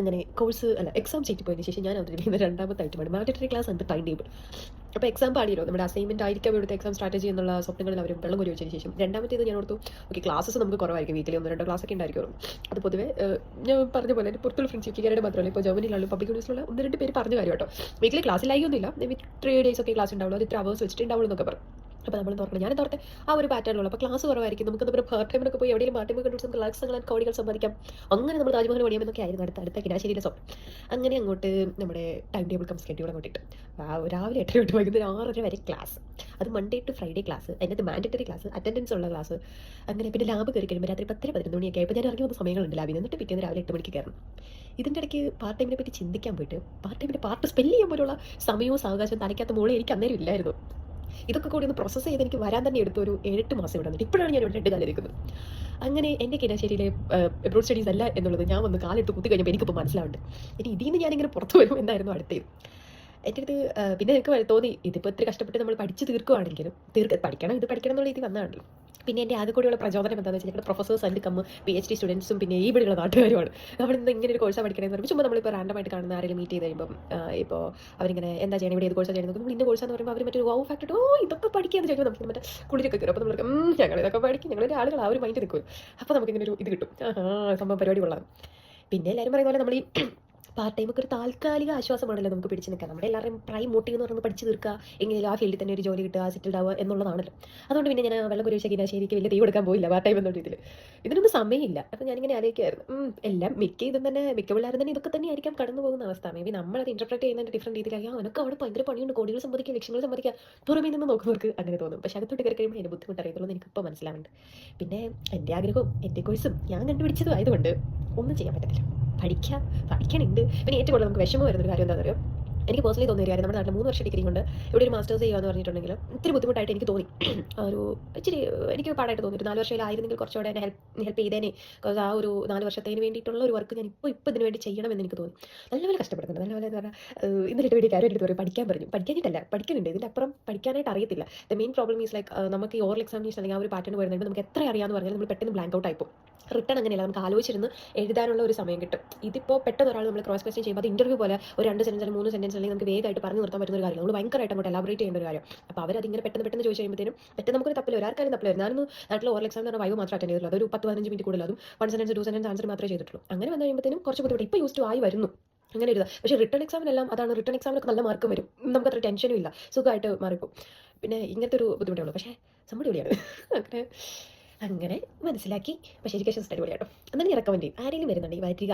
അങ്ങനെ കോഴ്സ് അല്ല എക്സാം ചെയ്തിട്ട് പോയതിന് ശേഷം ഞാൻ അവതരിപ്പിക്കുന്ന രണ്ടാമത്തെ ഐറ്റമാണ് mandatory class and time table. അപ്പോൾ എക്സാം പാടിയല്ലോ, നമ്മുടെ അസൈൻമെന്റ് ആയിരിക്കാം ഇവിടുത്തെ എക്സാം സ്ട്രാറ്റജി എന്നുള്ള സ്വപ്നങ്ങളിൽ അവർ വെള്ളം കോരി വെച്ചതിന് ശേഷം രണ്ടാമത്തേത് ഞാൻ ഓർത്തു, ഓക്കെ ക്ലാസ്സസ് നമുക്ക് കുറവായിരിക്കും, വീക്കിലി 1-2 ക്ലാസ് ഒക്കെ ഉണ്ടായിരിക്കും. അത് പൊതുവേ ഞാൻ പറഞ്ഞ പോലെ എൻ്റെ പുറത്തുള്ള ഫ്രണ്ട്സ് യുക്കെക്കാരുടെ മാത്രമല്ല, ഇപ്പോൾ ജർമ്മനിയിലുള്ള പബ്ലിക് യൂണിവേഴ്സിലുള്ള 1-2 പേര് പറഞ്ഞ കാര്യം കേട്ടോ. വീക്കിലി ക്ലാസ്സിലായൊന്നുമില്ല, മേ ബി 3 days ഒക്കെ ക്ലാസ് ഉണ്ടാവുള്ളൂ, അത് ഇത്ര അവേഴ്സ് വെച്ചിട്ടുണ്ടാവുള്ളൂ എന്നൊക്കെ പറഞ്ഞു. അപ്പോൾ നമ്മൾ തുറക്കണം, ഞാൻ തുറത്തെ ആ ഒരു പാറ്റേണിലുള്ള അപ്പോൾ ക്ലാസ് കുറവായിരിക്കും, നമുക്ക് നമ്മുടെ പാർട്ട് ടൈമിനൊക്കെ പോയി എവിടെയും പാർട്ട് ടൈം കണ്ടുപിടിച്ച് നമുക്ക് ലക്ഷങ്ങൾ കോടികൾ സമ്പാദിക്കാം. അങ്ങനെ നമ്മൾ താജ്മഹൽ പണിയാമെന്നൊക്കെ ആയിരുന്നു അടുത്ത കിടാശ്ശേരിയിലെ സ്വപ്നം. അങ്ങനെ അങ്ങോട്ട് നമ്മുടെ ടൈം ടേബിൾ കം സ്കെഡ്യൂൾ അങ്ങോട്ട് ഇട്ട് രാവിലെ 8 തൊട്ട് വൈകുന്നേരം 6:30 വരെ ക്ലാസ്. അത് മൺഡേ ടു ഫ്രൈഡേ ക്ലാസ്, അതിനകത്ത് മാൻഡറ്ററി ക്ലാസ്, അറ്റൻഡൻസ് ഉള്ള ക്ലാസ്. അങ്ങനെ പിന്നെ ലാബ് കയറി കഴിയുമ്പോൾ രാത്രി 10-11 മണിയൊക്കെ ആയപ്പോൾ ഞാൻ ഇറങ്ങി വന്ന സമയങ്ങളുണ്ട് ലാബിൽ നിന്നിട്ട് പിറ്റേന്ന് രാവിലെ 8 മണിക്ക് കയറണം. ഇതിൻ്റെ ഇടയ്ക്ക് പാർട്ട് ടൈമിനെ പറ്റി ചിന്തിക്കാൻ പോയിട്ട് പാർട്ട് ടൈമിൻ്റെ പാർട്ട് സ്പെല്ല് ചെയ്യാൻ പോലുള്ള സമയവും സാവകാശവും തലയ്ക്കകത്ത് മോളെ എനിക്ക് അന്നേരം ഇല്ലായിരുന്നു. ഇതൊക്കെ കൂടി ഒന്ന് പ്രോസസ്സ് ചെയ്ത് എനിക്ക് വരാൻ തന്നെ എടുത്തു ഒരു 7-8 മാസം ഇവിടെ വന്നിട്ട് ഇപ്പോഴാണ് ഞാൻ ഇവിടെ 2 കാലിരിക്കുന്നത്. അങ്ങനെ എൻ്റെ കിടാശ്ശേരിയിലെ എബ്രോഡ് സ്റ്റഡീസ് അല്ല എന്നുള്ളത് ഞാൻ വന്ന് കാലെടുത്ത് കുത്തി കഴിഞ്ഞപ്പോൾ എനിക്കിപ്പോൾ മനസ്സിലാവുന്നുണ്ട്. ഇനി ഇതിൽ നിന്ന് ഞാനിങ്ങനെ പുറത്തു വരും എന്നായിരുന്നു അടുത്തത്. എൻ്റെ അടുത്ത് പിന്നെ എനിക്ക് തോന്നി, ഇതിപ്പോൾ ഇത്ര കഷ്ടപ്പെട്ട് നമ്മൾ പഠിച്ച് തീർക്കുവാണെങ്കിലും പഠിക്കണം എന്നുള്ള രീതി വന്നതാണല്ലോ. പിന്നെ എൻ്റെ ആകെ കൂടിയുള്ള പ്രചോദനം എന്താണെന്ന് വെച്ചാൽ ഞങ്ങളുടെ പ്രൊഫസേഴ്സ് ആൻഡ് PhD സ്റ്റുഡൻസും പിന്നെ ഇവിടെയുള്ള നാട്ടുകാരുമാണ്. അവിടെ നിന്ന് ഇങ്ങനെ ഒരു കോഴ്സാണ് പഠിക്കണമെന്ന് പറയുമ്പോൾ ചുമ്മാ നമ്മളിപ്പോൾ റാൻഡമായിട്ട് കാണുന്ന ആരെങ്കിലും മീറ്റ് ചെയ്ത് കഴിയുമ്പോൾ ഇപ്പോൾ അവരിങ്ങനെ എന്താ ചെയ്യണം, ഇവിടെ ഏത് കോഴ്സാണ് ചെയ്യുന്നത്, നമ്മൾ ഇന്ന കോഴ്സാന്ന് പറയുമ്പോൾ അവർ മറ്റൊരു വൗ ഫാക്ടർ, ഇതൊക്കെ പഠിക്കാന്ന് ചോദിക്കുമ്പോൾ നമുക്ക് മറ്റേ കുളിരൊക്കെ കയറും. അപ്പോൾ നമ്മൾ ഞങ്ങൾ ഇതൊക്കെ പഠിക്കും, ഞങ്ങളുടെ ആളുകൾ ആ ഒരു മൈൻഡ് നിൽക്കും. അപ്പോൾ നമുക്കിങ്ങനെ ഒരു ഇത് കിട്ടും, സംഭവം പരിപാടി കൊള്ളാം. പിന്നെ എല്ലാവരും പറയുന്ന പോലെ നമ്മൾ ഈ പാർട്ട് ടൈം ഒക്കെ ഒരു താൽക്കാലിക ആശ്വാസമാണല്ലോ നമുക്ക് പിടിച്ച് നിൽക്കുക. നമ്മുടെ എല്ലാവരുടെയും പ്രൈം മോട്ടീവ് എന്ന് പറയുന്നത് പഠിച്ച് തീർക്കുക, എങ്കിലും ആ ഫീൽഡിൽ തന്നെ ഒരു ജോലി കിട്ടുക, സെറ്റിൽഡ് ആവുക എന്നുള്ളതാണല്ലോ. അതുകൊണ്ട് പിന്നെ ഞാൻ വെള്ളം കുരിശ ശരിക്ക് വലിയ തീ കൊടുക്കാൻ പോയില്ല പാർട്ട് ടൈം എന്നുള്ള രീതിയിൽ. ഇതിനൊന്നും സമയമില്ല. അപ്പോൾ ഞാനിങ്ങനെ ആലോചിക്കുമായിരുന്നു, എല്ലാം മിക്ക പിള്ളേരും തന്നെ ഇതൊക്കെ തന്നെ ആയിരിക്കാം കടന്നു പോകുന്ന അവസ്ഥ. മേ ബി നമ്മളത് ഇന്റർപ്രറ്റ് ചെയ്യുന്നതിൻ്റെ ഡിഫറൻറ്റ് രീതിയിലായി അവനൊക്കെ അവിടെ ഭയങ്കര പണിയുണ്ട്, കോടികൾ സമ്പാദിക്കുക, ലക്ഷങ്ങൾ സമ്പാദിക്കുക, പുറമേ നിന്ന് നോക്കുന്നവർക്ക് അങ്ങനെ തോന്നും. പക്ഷേ അകത്തോട്ട് കയറി കഴിയുമ്പോൾ അതിൻ്റെ ബുദ്ധിമുട്ട് അറിയത്തുള്ളൂ എന്ന് എനിക്കിപ്പോൾ മനസ്സിലാവുന്നുണ്ട്. പിന്നെ എൻ്റെ ആഗ്രഹവും എൻ്റെ കോഴ്സും ഞാൻ കണ്ടുപിടിച്ചതും ആയതുകൊണ്ട് ഒന്നും ചെയ്യാൻ പറ്റത്തില്ല. പഠിക്കാനുണ്ട്. പിന്നെ ഏറ്റവും കൂടുതൽ നമുക്ക് വിഷമം വരുന്നൊരു കാര്യം എന്താണെന്ന് അറിയോ, എനിക്ക് പേഴ്സണലി തോന്നിയ കാര്യം, നമ്മുടെ നാട്ടിൽ 3 വർഷം ഡിഗ്രി കൊണ്ട് ഇവിടെ ഒരു മാസ്റ്റേഴ്സ് ചെയ്യുകയെന്ന് പറഞ്ഞിട്ടുണ്ടെങ്കിൽ ഇത്തിരി ബുദ്ധിമുട്ടായിട്ട് എനിക്ക് തോന്നി. ഒരു ഇച്ചിരി എനിക്ക് പാടായിട്ട് തോന്നി. ഒരു 4 വർഷമായിരുന്നെങ്കിൽ കുറച്ചുകൂടെ എന്നെ ഹെൽപ്പ് ചെയ്തേനെ. ബിക്കോസ് ആ ഒരു 4 വർഷത്തിന് വേണ്ടിയിട്ടുള്ള ഒരു വർക്ക് ഞാൻ ഇപ്പോൾ ഇതിന് വേണ്ടി ചെയ്യണമെന്ന് എനിക്ക് തോന്നി. നല്ലപോലെ കഷ്ടപ്പെടുന്നുണ്ട്. നല്ലപോലെ എന്ന് പറഞ്ഞാൽ ഇന്നലെ വേണ്ടി കാര്യം എടുത്ത് പറയും, പഠിക്കാൻ പറഞ്ഞു. പഠിക്കാനായിട്ടല്ല, പഠിക്കുന്നുണ്ട്. ഇതിൻ്റെ അപ്പുറം പഠിക്കാനായിട്ട് അറിയത്തില്ല. The main problem is like നമുക്ക് ഈ ഓറൽ എക്സാമിനേഷൻ അല്ലെങ്കിൽ ആ ഒരു പാറ്റേൺ വരുന്നുണ്ട്, നമുക്ക് എത്ര അറിയാമെന്ന് പറഞ്ഞാൽ നമ്മൾ പെട്ടെന്ന് ബ്ലാങ്ക് ഔട്ട് ആയിപ്പോൾ. റിട്ടേൺ അങ്ങനെയല്ല, നമുക്ക് ആലോചിച്ചിരുന്ന് എഴുതാനുള്ള ഒരു സമയം കിട്ടും. ഇതിപ്പോൾ പെട്ടെന്ന് ഒരാൾ നമ്മൾ ക്രോസ് ക്വസ്റ്റ്യൻ ചെയ്യുമ്പോൾ അത് ഇൻ്റർവ്യൂ പോലെ ഒരു 2 സെൻറ്റൻസ് അല്ലെങ്കിൽ 3 സെൻറ്റൻസ് അല്ലെങ്കിൽ നമുക്ക് വേഗമായിട്ട് പറഞ്ഞു നിർത്താൻ പറ്റുന്ന ഒരു കാര്യം, നമ്മൾ ഭയങ്കരമായിട്ട് അങ്ങോട്ട് എലാബറേറ്റ് ചെയ്യേണ്ട ഒരു കാര്യം. അപ്പോൾ അവരതിങ്ങനെ പെട്ടെന്ന് ചോദിച്ചു കഴിയുമ്പോഴത്തേനും പെട്ടെന്ന് നമുക്കൊരു തപ്പില്ല, ഒരാൾക്കാരും തപ്പില്ല. ഞാനൊന്ന് നാട്ടിൽ ഓറൽ എക്സാം എന്ന് പറഞ്ഞാൽ വൈവ് മാത്രം അറ്റൻഡ് ചെയ്തിട്ടുള്ളൂ. അതൊരു 10-15 മിനിറ്റ് കൂടുതൽ, അതും 1 സെൻറ്റൻസ് 2 സെൻറ്റൻസ് ആൻസർ മാത്രമേ ചെയ്തിട്ടുള്ളൂ. അങ്ങനെ വന്നു കഴിയുമ്പോഴത്തേനും കുറച്ച് ബുദ്ധിമുട്ട് ഇപ്പോൾ യൂസ് ടു ആയി വരുന്നു. അങ്ങനെ ഒരു പക്ഷേ റിട്ടേൺ എക്സാമിനെല്ലാം അതാണ്, റിട്ടേൺ എക്സാമിനൊക്കെ നല്ല മാർക്കും വരും, നമുക്ക് അത്ര ടെൻഷനും ഇല്ല, സുഖമായിട്ട് മാറിപ്പോൾ. പിന്നെ ഇങ്ങനത്തെ ഒരു ബുദ്ധിമുട്ടേ ഉള്ളൂ. പക്ഷേ സംഭവം അടിപൊളിയാണ്. അങ്ങനെ അങ്ങനെ മനസ്സിലാക്കി. പക്ഷേ എഡ്യൂക്കേഷൻ സ്റ്റഡി അടിപൊളിയാട്ടോ. എന്നാലും ഞാൻ റെക്കമെൻഡ് ചെയ്യും, ആരെങ്കിലും വരുന്നുണ്ടെങ്കിൽ വരിക,